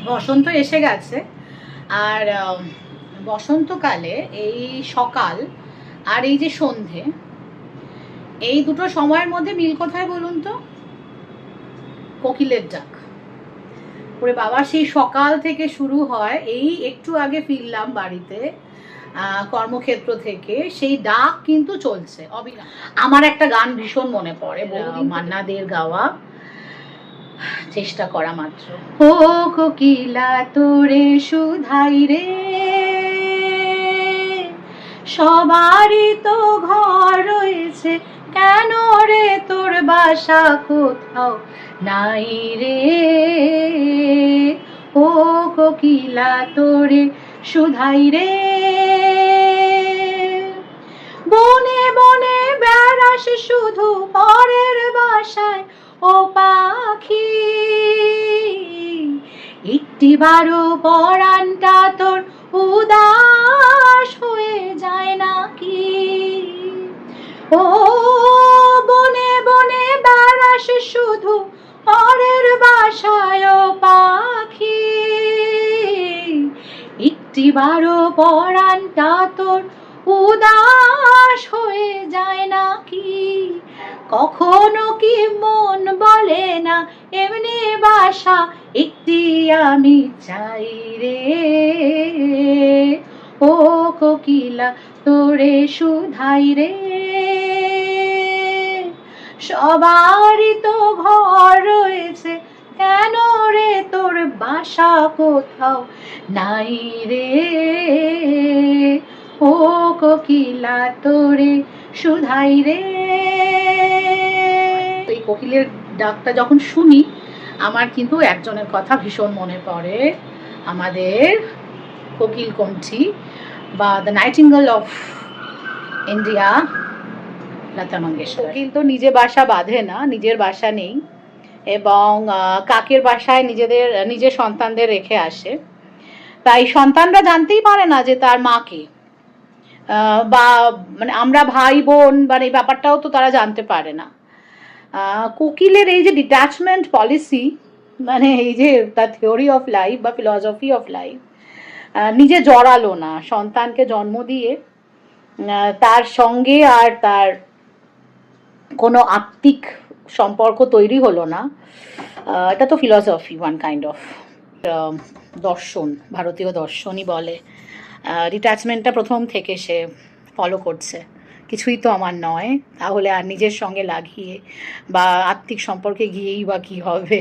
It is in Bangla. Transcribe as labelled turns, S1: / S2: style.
S1: বসন্ত এসে গেছে। আর বসন্তকালে এই সকাল আর এই যে সন্ধে, এই দুটো সময়ের মধ্যে মিল কোথায় বলুন তো? কোকিলের ডাক। ওরে বাবা, সেই সকাল থেকে শুরু হয়। এই একটু আগে ফিরলাম বাড়িতে কর্মক্ষেত্র থেকে, সেই ডাক কিন্তু চলছে অবিরাম। আমার একটা গান ভীষণ মনে পড়ে, মান্না দের গাওয়া, চেষ্টা করা মাত্র। ও কোকিলা তোরে শুধাই রে, সবারই তো ঘর রয়েছে, কেন রে তোর বাসা কোথাও নাই রে। ও কোকিলা তোরে শুধাই রে, বনে বনে বেড়াস শুধু পরের বাসায় ও পাখি, একটিবারও পরাণটা তোর উদাস হয়ে যায় নাকি। ও বনে বনে বেড়াস শুধু পরের বাসায় ও পাখি, একটিবারও পরাণটা তোর উদাস হয়ে যায় নাকি। কখনো কি মন বলে না এমনি বাসা একটি আমি চাই রে। ও কোকিলা তোরে শুধাই রে, সবারই তো ঘর রয়েছে, কেন রে তোর বাসা কোথাও নাই রে। ও কোকিলা তোরে শুধাই রে। এই কোকিলের ডাকটা যখন শুনি, আমার কিন্তু একজনের কথা ভীষণ মনে পড়ে, আমাদের কোকিল কণ্ঠী বা the nightingale of India, Lata Mangeshkar. কোকিল তো নিজে বাসা বাঁধে না, নিজের বাসা নেই, এবং কাকের বাসায় নিজের সন্তানদের রেখে আসে। তাই সন্তানরা জানতেই পারে না যে তার মাকে, বা মানে আমরা ভাই বোন, মানে এই ব্যাপারটাও তো তারা জানতে পারে না। কোকিলের এই যে ডিট্যাচমেন্ট পলিসি, মানে এই যে তার থিওরি অফ লাইফ বা ফিলসফি অফ লাইফ, নিজে জড়ালো না, সন্তানকে জন্ম দিয়ে তার সঙ্গে আর তার কোনো আত্মিক সম্পর্ক তৈরি হলো না। এটা তো ফিলসফি, ওয়ান কাইন্ড অফ দর্শন, ভারতীয় দর্শনই বলে। ডিট্যাচমেন্টটা প্রথম থেকে সে ফলো করছে, কিছুই তো আমার নয়, তাহলে আর নিজের সঙ্গে লাগিয়ে বা আত্মিক সম্পর্কে গিয়েই বা কী হবে।